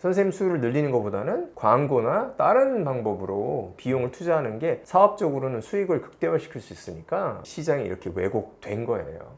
선생님 수를 늘리는 것보다는 광고나 다른 방법으로 비용을 투자하는 게 사업적으로는 수익을 극대화시킬 수 있으니까 시장이 이렇게 왜곡된 거예요.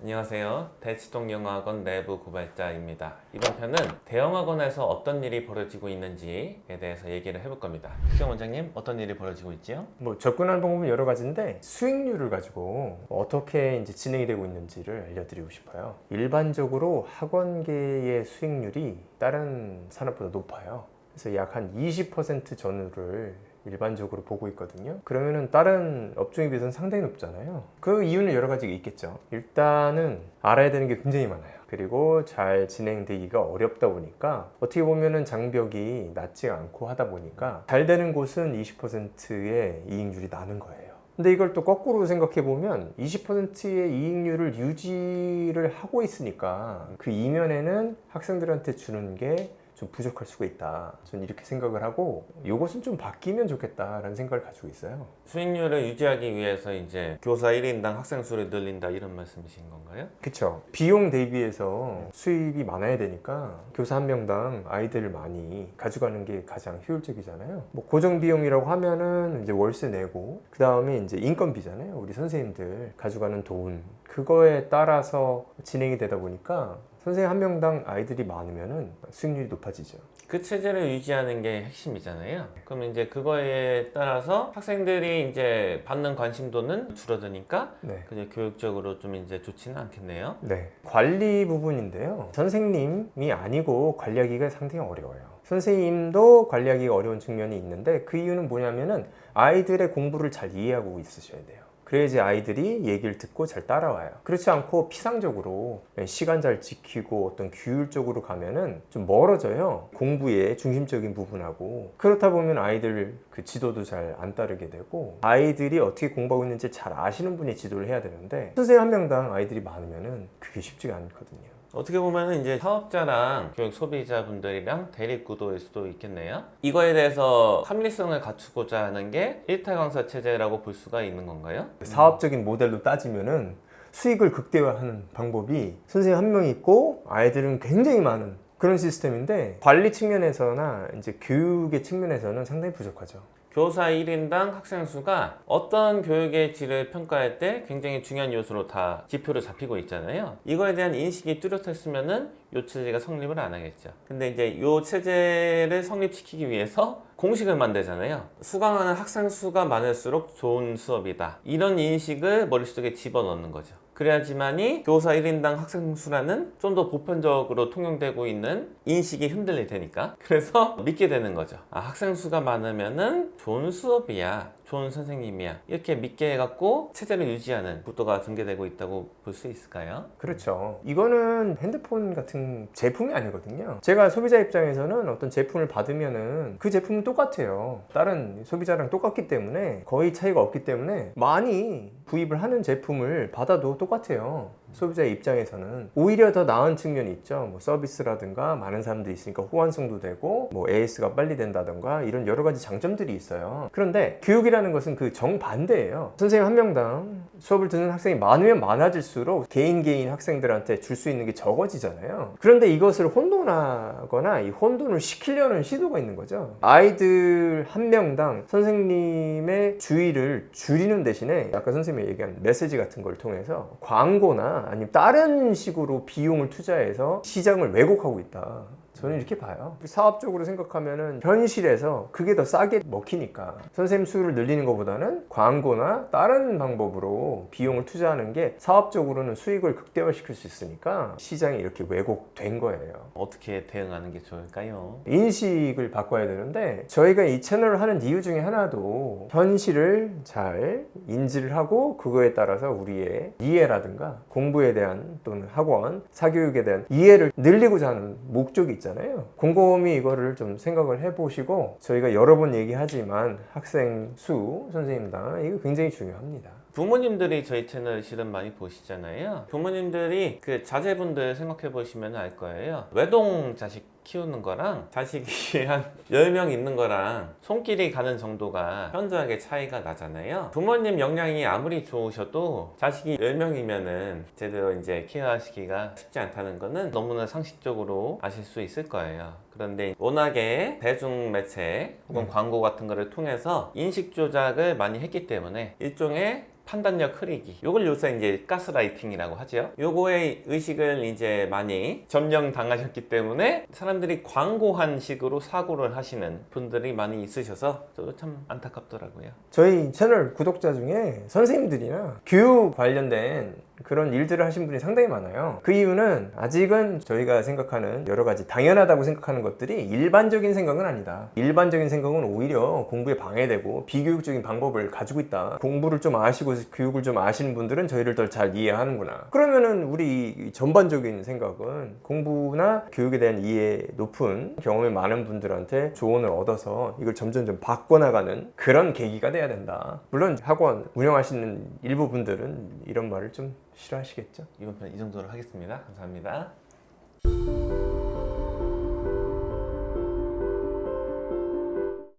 안녕하세요. 대치동영어학원 내부 고발자입니다. 이번 편은 대형학원에서 어떤 일이 벌어지고 있는지에 대해서 얘기를 해볼 겁니다. 수경 원장님, 어떤 일이 벌어지고 있지요? 접근하는 방법은 여러 가지인데 수익률을 가지고 어떻게 이제 진행이 되고 있는지를 알려드리고 싶어요. 일반적으로 학원계의 수익률이 다른 산업보다 높아요. 그래서 약 한 20% 전후를 일반적으로 보고 있거든요. 그러면은 다른 업종에 비해서는 상당히 높잖아요. 그 이유는 여러 가지가 있겠죠. 일단은 알아야 되는 게 굉장히 많아요. 그리고 잘 진행되기가 어렵다 보니까 어떻게 보면은 장벽이 낮지 않고 하다 보니까 잘 되는 곳은 20%의 이익률이 나는 거예요. 근데 이걸 또 거꾸로 생각해 보면 20%의 이익률을 유지를 하고 있으니까 그 이면에는 학생들한테 주는 게 좀 부족할 수가 있다. 저는 이렇게 생각을 하고 이것은 좀 바뀌면 좋겠다라는 생각을 가지고 있어요. 수익률을 유지하기 위해서 이제 교사 1인당 학생 수를 늘린다 이런 말씀이신 건가요? 그쵸. 비용 대비해서 수입이 많아야 되니까 교사 한 명당 아이들을 많이 가져가는 게 가장 효율적이잖아요. 뭐 고정 비용이라고 하면은 이제 월세 내고 그 다음에 이제 인건비잖아요. 우리 선생님들 가져가는 돈 그거에 따라서 진행이 되다 보니까 선생님 한 명당 아이들이 많으면은 수익률이 높아지죠. 그 체제를 유지하는 게 핵심이잖아요. 그럼 이제 그거에 따라서 학생들이 이제 받는 관심도는 줄어드니까 네. 그냥 교육적으로 좀 이제 좋지는 않겠네요. 네. 관리 부분인데요. 선생님이 아니고 관리하기가 상당히 어려워요. 선생님도 관리하기가 어려운 측면이 있는데 그 이유는 뭐냐면은 아이들의 공부를 잘 이해하고 있으셔야 돼요. 그래야지 아이들이 얘기를 듣고 잘 따라와요. 그렇지 않고 피상적으로 시간 잘 지키고 어떤 규율적으로 가면은 좀 멀어져요. 공부의 중심적인 부분하고. 그렇다 보면 아이들 그 지도도 잘 안 따르게 되고 아이들이 어떻게 공부하고 있는지 잘 아시는 분이 지도를 해야 되는데 선생님 한 명당 아이들이 많으면은 그게 쉽지가 않거든요. 어떻게 보면 이제 사업자랑 교육 소비자분들이랑 대립구도일 수도 있겠네요. 이거에 대해서 합리성을 갖추고자 하는 게 일타 강사 체제라고 볼 수가 있는 건가요? 사업적인 모델로 따지면은 수익을 극대화하는 방법이 선생님 한 명 있고 아이들은 굉장히 많은 그런 시스템인데 관리 측면에서나 이제 교육의 측면에서는 상당히 부족하죠. 교사 1인당 학생 수가 어떤 교육의 질을 평가할 때 굉장히 중요한 요소로 다 지표로 잡히고 있잖아요. 이거에 대한 인식이 뚜렷했으면은 이 체제가 성립을 안 하겠죠. 근데 이제 이 체제를 성립시키기 위해서 공식을 만들잖아요. 수강하는 학생 수가 많을수록 좋은 수업이다. 이런 인식을 머릿속에 집어넣는 거죠. 그래야지만이 교사 1인당 학생 수라는 좀 더 보편적으로 통용되고 있는 인식이 흔들릴 테니까. 그래서 믿게 되는 거죠. 아, 학생 수가 많으면은 좋은 수업이야. 좋은 선생님이야. 이렇게 믿게 해갖고 체제를 유지하는 구도가 전개되고 있다고 볼 수 있을까요? 그렇죠. 이거는 핸드폰 같은 제품이 아니거든요. 제가 소비자 입장에서는 어떤 제품을 받으면은 그 제품은 똑같아요. 다른 소비자랑 똑같기 때문에 거의 차이가 없기 때문에 많이 구입을 하는 제품을 받아도 똑같아요. 소비자의 입장에서는 오히려 더 나은 측면이 있죠. 뭐 서비스라든가 많은 사람들이 있으니까 호환성도 되고 뭐 AS가 빨리 된다든가 이런 여러 가지 장점들이 있어요. 그런데 교육이라는 것은 그 정반대예요. 선생님 한 명당 수업을 듣는 학생이 많으면 많아질수록 개인 학생들한테 줄 수 있는 게 적어지잖아요. 그런데 이것을 혼돈하거나 이 혼돈을 시키려는 시도가 있는 거죠. 아이들 한 명당 선생님의 주의를 줄이는 대신에 아까 선생님이 얘기한 메시지 같은 걸 통해서 광고나 아니면 다른 식으로 비용을 투자해서 시장을 왜곡하고 있다. 저는 이렇게 봐요. 사업적으로 생각하면은 현실에서 그게 더 싸게 먹히니까 선생님 수를 늘리는 것보다는 광고나 다른 방법으로 비용을 투자하는 게 사업적으로는 수익을 극대화시킬 수 있으니까 시장이 이렇게 왜곡된 거예요. 어떻게 대응하는 게 좋을까요? 인식을 바꿔야 되는데 저희가 이 채널을 하는 이유 중에 하나도 현실을 잘 인지를 하고 그거에 따라서 우리의 이해라든가 공부에 대한 또는 학원, 사교육에 대한 이해를 늘리고자 하는 목적이 있잖아요. 곰곰이 이거를 좀 생각을 해보시고 저희가 여러 번 얘기하지만 학생 수, 선생님당 이거 굉장히 중요합니다. 부모님들이 저희 채널 실은 많이 보시잖아요. 부모님들이 그 자제분들 생각해 보시면 알 거예요. 외동 자식 키우는 거랑 자식이 한 10명 있는 거랑 손길이 가는 정도가 현저하게 차이가 나잖아요. 부모님 역량이 아무리 좋으셔도 자식이 10명이면은 제대로 이제 케어하시기가 쉽지 않다는 거는 너무나 상식적으로 아실 수 있을 거예요. 그런데 워낙에 대중 매체 혹은 광고 같은 거를 통해서 인식 조작을 많이 했기 때문에 일종의 판단력 흐리기. 요걸 요새 이제 가스라이팅이라고 하죠. 요거의 의식을 이제 많이 점령 당하셨기 때문에 사람들이 광고한 식으로 사고를 하시는 분들이 많이 있으셔서 저도 참 안타깝더라고요. 저희 채널 구독자 중에 선생님들이나 교육 관련된 그런 일들을 하신 분이 상당히 많아요. 그 이유는 아직은 저희가 생각하는 여러 가지 당연하다고 생각하는 것들이 일반적인 생각은 아니다. 일반적인 생각은 오히려 공부에 방해되고 비교육적인 방법을 가지고 있다. 공부를 좀 아시고 교육을 좀 아시는 분들은 저희를 더 잘 이해하는구나. 그러면은 우리 전반적인 생각은 공부나 교육에 대한 이해 높은 경험이 많은 분들한테 조언을 얻어서 이걸 점점 바꿔나가는 그런 계기가 돼야 된다. 물론 학원 운영하시는 일부 분들은 이런 말을 좀 싫어하시겠죠. 이번 편 이 정도로 하겠습니다. 감사합니다.